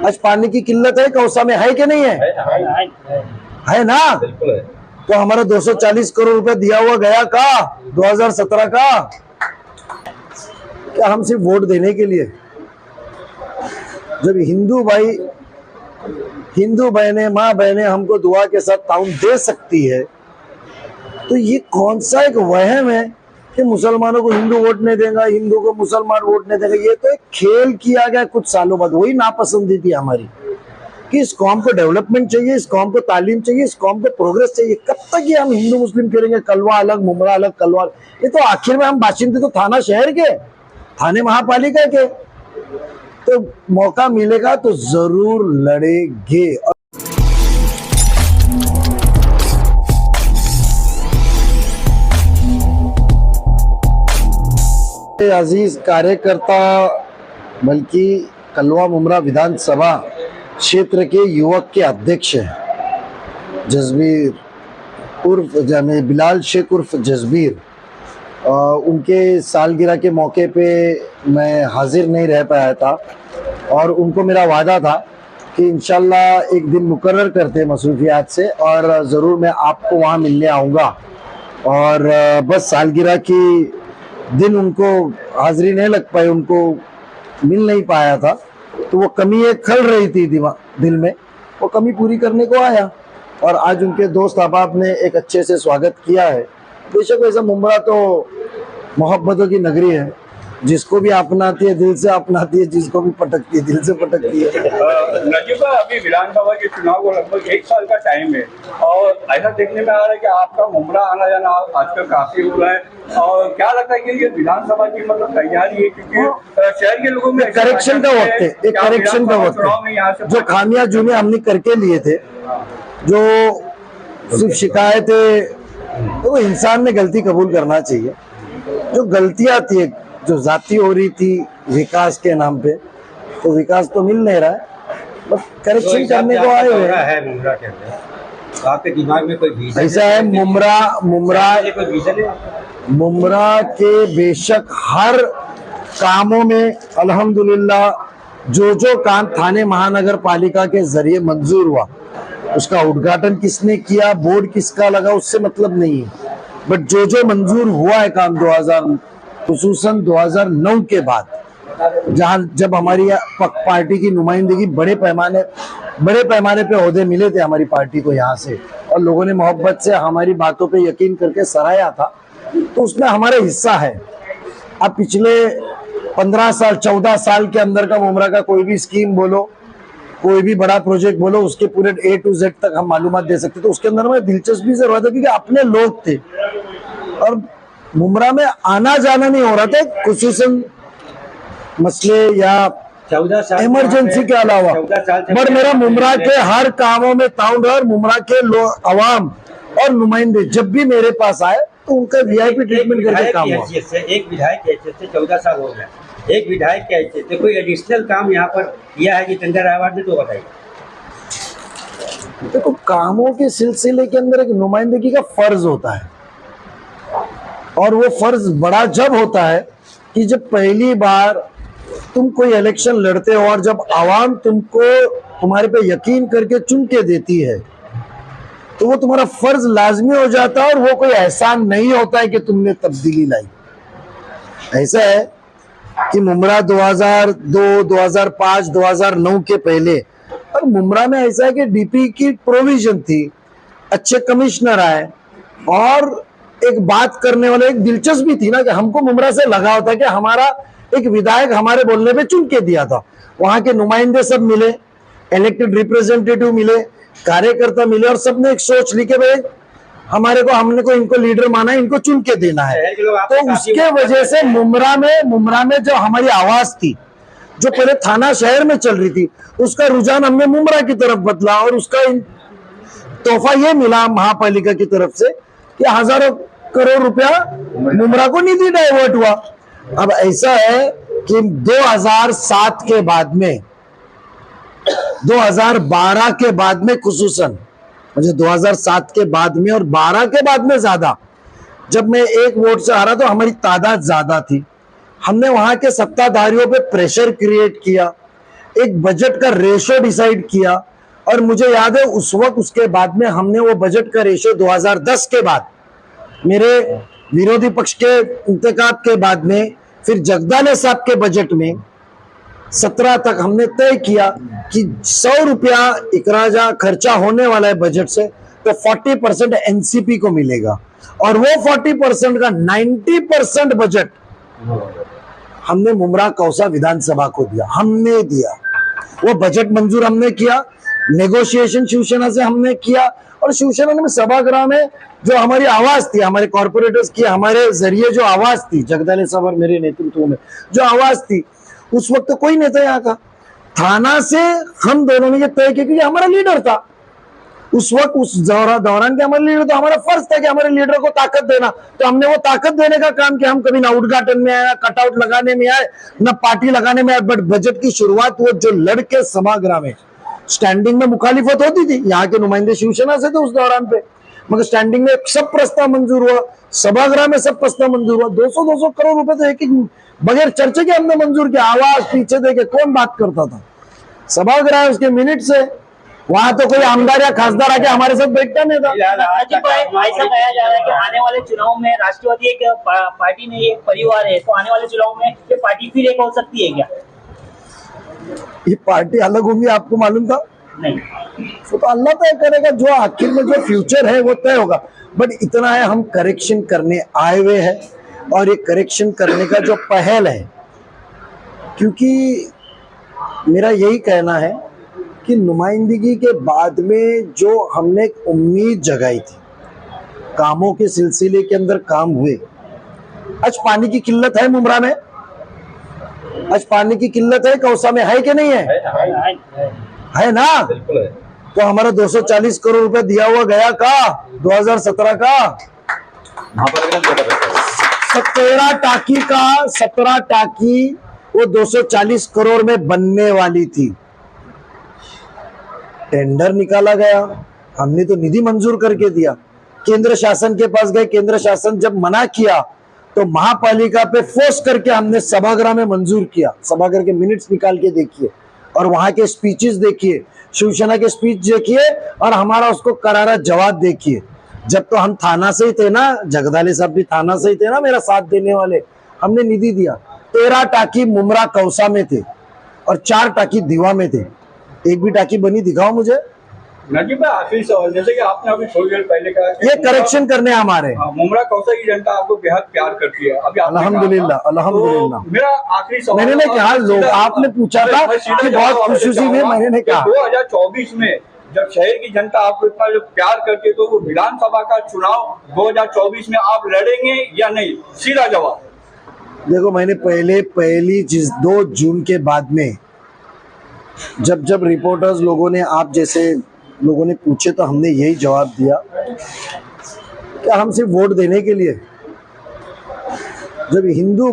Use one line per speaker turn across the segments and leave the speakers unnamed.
आज पानी की किल्लत है कौसा में, है कि नहीं है? है ना? तो हमारा 240 करोड़ रुपए दिया हुआ गया का 2017 का, क्या हम सिर्फ वोट देने के लिए? जब हिंदू बहनें, माँ बहनें हमको दुआ के साथ ताउन दे सकती है, तो ये कौन सा एक वहम है कि मुसलमानों को हिंदू वोट नहीं देगा, हिंदू को मुसलमान वोट नहीं देगा? ये तो एक खेल किया गया कुछ सालों बाद। वही नापसंदी थी हमारी कि इस कौम को डेवलपमेंट चाहिए, इस कौम को तालीम चाहिए, इस कौम को प्रोग्रेस चाहिए। कब तक ये हम हिंदू मुस्लिम करेंगे? कलवा अलग, मुमरा अलग, कलवा अलग। ये तो आखिर में हम बाशिंदे तो थाना शहर के, थाने महापालिका के, तो मौका मिलेगा तो जरूर लड़ेंगे। अजीज कार्यकर्ता, बल्कि कलवा मुमरा विधानसभा क्षेत्र के युवक के अध्यक्ष हैं जसबीर उर्फ बिलाल शेख उर्फ जसबीर। उनके सालगिरह के मौके पे मैं हाजिर नहीं रह पाया था और उनको मेरा वादा था कि इंशाल्लाह एक दिन मुकर्रर करते मसरूफियात से और ज़रूर मैं आपको वहाँ मिलने आऊँगा। और बस सालगिरह की दिन उनको हाजिरी नहीं लग पाई, उनको मिल नहीं पाया था, तो वो कमी एक खल रही थी दिल में, वो कमी पूरी करने को आया। और आज उनके दोस्त अहबाब ने एक अच्छे से स्वागत किया है। बेशक वैसा मुमरा तो मोहब्बतों की नगरी है, जिसको भी अपनाती है दिल से अपनाती है, जिसको भी पटकती है दिल से पटकती है।
नजीब, अभी विधानसभा के चुनाव को लगभग 1 साल का टाइम है और ऐसा देखने में आ रहा है कि आपका मुमरा आना जाना आजकल काफी हो रहा है। और क्या लगता है कि ये विधानसभा की मतलब तैयारी है? क्योंकि शहर के लोगों में
करेक्शन का वक्त है, एक करेक्शन का वक्त है। जो खामियां जुने हमने करके लिए थे, जो सिर्फ शिकायतें, तो इंसान ने गलती कबूल करना चाहिए। जो गलतियां थी, जो जाती हो रही थी विकास के नाम पे, तो विकास तो मिल नहीं रहा है, बस करेक्शन करने को आए हुए हैं।
आपके दिमाग में कोई विजन
ऐसा है? मुमरा के बेशक हर कामों में अल्हम्दुलिल्लाह जो काम थाने महानगर पालिका के जरिए मंजूर हुआ, उसका उद्घाटन किसने किया, बोर्ड किसका लगा, उससे मतलब नहीं है। बट जो मंजूर हुआ है काम 2000 खुसूसन 2009 के बाद, जब हमारी पार्टी की नुमाइंदगी बड़े पैमाने पे ओहदे मिले थे हमारी पार्टी को यहाँ से, और लोगों ने मोहब्बत से हमारी बातों पे यकीन करके सराहा था, तो उसमें हमारा हिस्सा है। अब पिछले 15 साल 14 साल के अंदर का मुमरा का कोई भी स्कीम बोलो, कोई भी बड़ा प्रोजेक्ट बोलो, उसके पूरे A to Z तक हम मालूमात दे सकते। तो उसके अंदर में दिलचस्पी से रहा था क्योंकि अपने लोग थे और मुमरा में आना जाना नहीं हो रहा था, खुसूसन मसले या
14 साल
इमरजेंसी के अलावा। बट मेरा मुमरा के हर कामों में ताउन रहा और मुमरा के अवाम और नुमाइंदे जब भी मेरे पास आए तो उनका VIP ट्रीटमेंट करके काम हुआ।
एक विधायक के हैसियत से 14 साल हो गए, एक विधायक के हैसियत से कोई एडिशनल काम यहाँ पर किया है जितेंद्र रावत ने, तो बताइए।
देखो, कामों के सिलसिले के अंदर एक नुमाइंदगी का फर्ज होता है, और वो फर्ज बड़ा जब होता है कि जब पहली बार तुम कोई इलेक्शन लड़ते हो और जब आवाम तुमको तुम्हारे पे यकीन करके चुन के देती है, तो वो तुम्हारा फर्ज लाजमी हो जाता है और वो कोई एहसान नहीं होता है कि तुमने तब्दीली लाई। ऐसा है कि मुमरा 2002, 2005, 2009 के पहले, और मुमरा में ऐसा है कि DP की प्रोविजन थी, अच्छे कमिश्नर आए, और एक बात करने वाले एक दिलचस्पी थी ना कि हमको मुमरा से लगा होता है कि हमारा एक विधायक हमारे बोलने पे चुन के दिया था। वहां के नुमाइंदे सब मिले, इलेक्टेड रिप्रेजेंटेटिव मिले, कार्यकर्ता मिले, और सबने एक सोच ली कि भाई हमने को इनको लीडर माना है, इनको चुन के देना है। तो उसके वजह से मुमरा में जो हमारी आवाज थी, जो पहले थाना शहर में चल रही थी, उसका रुझान हमने मुमरा की तरफ बदला, और उसका तोहफा ये मिला महापालिका की तरफ से कि हजारों करोड़ रुपया मुमरा को निधि डाइवर्ट हुआ। अब ऐसा है कि 2007 के बाद में, 2012 के बाद में खुसूसन, मुझे 2007 के बाद में और 12 के बाद में ज्यादा, जब मैं एक वोट से हारा तो हमारी तादाद ज्यादा थी, हमने वहां के सत्ताधारियों पे प्रेशर क्रिएट किया, एक बजट का रेशो डिसाइड किया। और मुझे याद है उस वक्त, उसके बाद में हमने वो बजट का रेशो 2010 के बाद, मेरे विरोधी पक्ष के इंतखाब के बाद में, फिर जगदाले साहब के बजट में 17 तक हमने तय किया कि 100 रुपया इकराजा खर्चा होने वाला है बजट से, तो 40% एनसीपी को मिलेगा। और वो 40% का 90% बजट हमने मुमरा कौसा विधानसभा को दिया, हमने दिया। वो बजट मंजूर हमने किया, नेगोशिएशन शिवसेना से हमने किया, और शिवसेना में सभागृह में जो हमारी आवाज थी, हमारे कॉर्पोरेटर्स की हमारे जरिए जो आवाज थी, जगदाले साहब और मेरे नेतृत्व में जो आवाज थी, उस वक्त तो कोई नेता यहाँ का, थाना से हम दोनों ने ये तय किया, क्योंकि हमारा लीडर था उस वक्त, उस दौरान के हमारे लीडर, तो हमारा फर्ज था कि हमारे लीडर को ताकत देना। तो हमने वो ताकत देने का काम किया। हम कभी ना उद्घाटन में आए, कटआउट लगाने में आए, ना पार्टी लगाने में आए, बट बजट की शुरुआत वो जो लड़के सभागृह में स्टैंडिंग में मुखालिफत होती थी, यहाँ के नुमाइंदे शिवसेना से थे उस दौरान पे, मगर स्टैंडिंग में सब प्रस्ताव मंजूर हुआ, सभागृह में सब प्रस्ताव मंजूर हुआ। 200-200 करोड़ रुपए तो एक बगैर चर्चे के हमने मंजूर किया। आवाज पीछे देके कौन बात करता था? सभागृह उसके मिनट से, वहां तो कोई आमदार या खासदार आके हमारे साथ बैठता नहीं था।
ऐसा कहा जा रहा है कि आने वाले चुनाव में राष्ट्रवादी एक पार्टी नहीं, एक परिवार है, तो आने वाले चुनाव में ये पार्टी फिर एक हो सकती है क्या?
ये पार्टी अलग होंगी, आपको मालूम था?
नहीं,
तो अल्लाह तय करेगा, जो आखिर में जो फ्यूचर है वो तय होगा। बट इतना है, हम करेक्शन करने आए हुए हैं, और ये करेक्शन करने का जो पहल है, क्योंकि मेरा यही कहना है कि नुमाइंदगी के बाद में जो हमने एक उम्मीद जगाई थी, कामों के सिलसिले के अंदर काम हुए। आज पानी की किल्लत है मुमरा में, आज पानी की किल्लत है कौसा में, है कि नहीं है? है ना?
बिल्कुल है।
तो हमारा 240 करोड़ रुपए दिया हुआ गया का 2017 का, 17 टाकी वो 240 करोड़ में बनने वाली थी। टेंडर निकाला गया, हमने तो निधि मंजूर करके दिया। केंद्र शासन के पास गए, केंद्र शासन जब मना किया तो महापालिका पे फोर्स करके हमने सभागृह में मंजूर किया। सभागृह के मिनट्स निकाल के देखिए, और वहां के स्पीचेस देखिए, शिवसेना के स्पीच देखिए, और हमारा उसको करारा जवाब देखिए। जब तो हम थाना से ही थे ना, जगदाले साहब भी थाना से ही थे ना, मेरा साथ देने वाले, हमने निधि दिया। 13 टाकी मुमरा कौसा में थे और 4 टाकी दीवा में थे। एक भी टाकी बनी दिखाओ मुझे।
नजीब भाई, आखिरी सवाल, जैसे कि आपने अभी थोड़ी देर पहले कहा कि
ये करेक्शन करने हमारे,
मुमरा कौसा की जनता आपको बेहद प्यार करती है। अभी आपने
अल्हम्दुलिल्लाह,
कहा था,
अल्हम्दुलिल्लाह।
तो मेरा आखिरी सवाल,
मैंने कहा, लोग आपने पूछा था कि बहुत खुशी हुई, मैंने कहा
2024 में जब शहर की जनता आपको इतना जो प्यार करती है, तो वो विधानसभा का चुनाव 2024 में आप लड़ेंगे या नहीं? सीधा जवाब।
देखो, मैंने पहली चीज 2 जून के बाद में जब रिपोर्टर्स लोगों ने, आप जैसे लोगों ने पूछे, तो हमने यही जवाब दिया कि हम सिर्फ वोट देने के लिए, जब हिंदू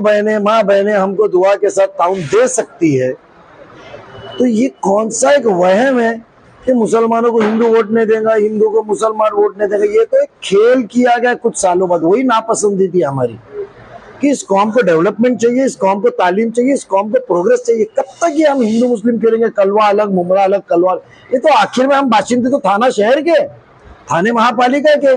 बहनें, माँ बहनें हमको दुआ के साथ ताउन दे सकती है, तो ये कौन सा एक वहम है कि मुसलमानों को हिंदू वोट नहीं देगा, हिंदू को मुसलमान वोट नहीं देगा? ये तो एक खेल किया गया कुछ सालों बाद। वही नापसंदी थी हमारी कि इस कौम को डेवलपमेंट चाहिए, इस कौम को तालीम चाहिए, इस कौम को प्रोग्रेस चाहिए। कब तक ये हम हिंदू मुस्लिम खेलेंगे, कलवा अलग, मुमरा अलग, कलवा? ये तो आखिर में हम बाशिंदे तो थाना शहर के, थाने महापालिका के,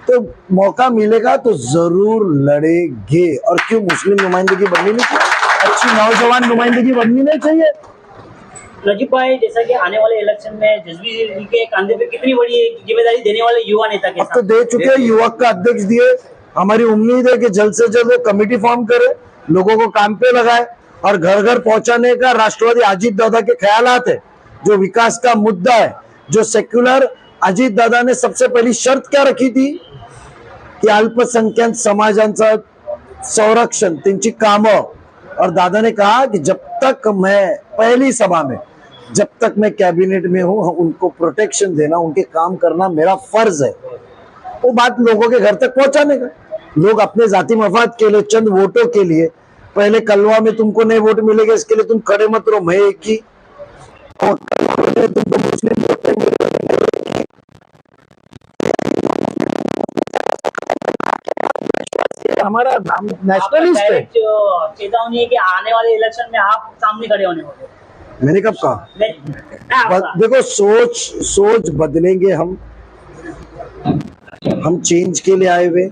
तो मौका मिलेगा तो जरूर लड़ेंगे। और क्यों मुस्लिम नुमाइंदगी बननी नहीं चाहिए? अच्छी नौजवान नुमाइंदगी बननी नहीं चाहिए?
नजीब भाई, जैसा कि आने वाले इलेक्शन में जसवीर के कंधे पे कितनी बड़ी जिम्मेदारी देने वाले युवा नेता के
अब तो दे चुके हैं, युवक का अध्यक्ष दिए। हमारी उम्मीद है कि जल्द से जल्द वो कमेटी फॉर्म करे, लोगों को काम पे लगाए, और घर घर पहुंचाने का राष्ट्रवादी अजीत दादा के ख्यालात है, जो विकास का मुद्दा है, जो सेक्युलर अजीत दादा ने सबसे पहली शर्त क्या रखी थी की अल्पसंख्याक समाजांचं संरक्षण, त्यांची कामं। और दादा ने कहा कि जब तक मैं, पहली सभा में, जब तक मैं कैबिनेट में हूं, उनको प्रोटेक्शन देना, उनके काम करना मेरा फर्ज है। वो बात लोगों के घर तक पहुंचाने का। लोग अपने जाति मफाद के लिए, चंद वोटों के लिए, पहले कलवा में तुमको नहीं वोट मिलेगा इसके लिए तुम खड़े मत रहो, मैं एक ही, और तुमको मुस्लिम वोट नहीं मिलेगा, हमारा नेशनलिस्ट है।
डायरेक्ट चेतावनी है कि आने वाले इलेक्शन में आप सामने खड़े होने वाले।
मैंने कब कहा?
नहीं,
देखो, सोच बदलेंगे हम चेंज के लिए आए हुए,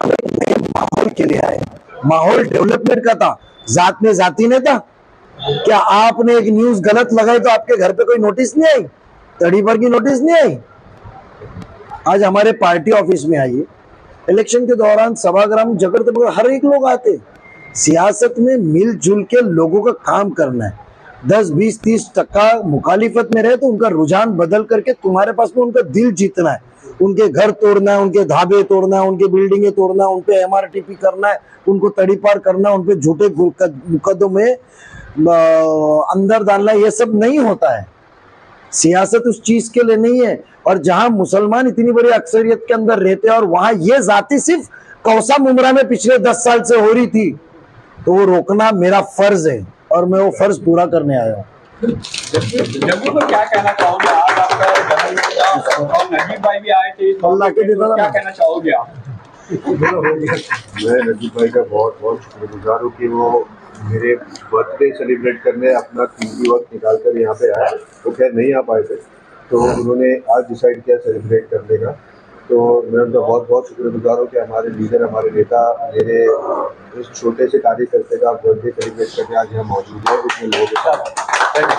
हम एक नए माहौल के लिए आए। माहौल डेवलपमेंट का था, जात में जाति ने था। क्या आपने एक न्यूज गलत लगाई तो आपके घर पे कोई नोटिस नहीं आई? तड़ी भर की नोटिस नहीं आई? आज हमारे पार्टी ऑफिस में आइए, इलेक्शन के दौरान सभागृह में जगह तक हर एक लोग आते। सियासत में मिलजुल के लोगों का काम करना है। 10, 20, 30% मुखालिफत में रहे तो उनका रुझान बदल करके तुम्हारे पास में उनका दिल जीतना है। उनके घर तोड़ना है, उनके धाबे तोड़ना है, उनके बिल्डिंगे तोड़ना है, उनपे MRTP करना है, उनको तड़ीपार करना है, उनपे झूठे मुकदमे अंदर डालना, ये सब नहीं होता है। सियासत उस चीज के लिए नहीं है। और जहां मुसलमान इतनी बड़ी अक्सरियत के अंदर रहते हैं और वहां ये जाति सिर्फ कौसा मुमरा में पिछले 10 साल से हो रही थी, तो वो रोकना मेरा फर्ज है और मैं वो फर्ज पूरा करने आया हूँ।
जग्गू को क्या कहना चाहोगे? आज आपका जन्मदिन और नजीब भाई भी आए थे,
अल्लाह के दिन
क्या कहना चाहोगे आप?
मैं नजीब भाई का बहुत बहुत शुक्रगुजार हूँ कि वो मेरे बर्थडे सेलिब्रेट करने अपना कीमती वक्त निकाल कर यहाँ पे आए। वो खैर नहीं आ पाए थे, तो उन्होंने आज डिसाइड किया सेलिब्रेट करने का। तो मैं उनका बहुत बहुत शुक्रगुजार हूँ कि हमारे लीडर, हमारे नेता मेरे इस छोटे से कार्यकर्ते का बर्थडे सेलिब्रेट करने आज यहाँ मौजूद है, इसमें लोगों के साथ। Thank you.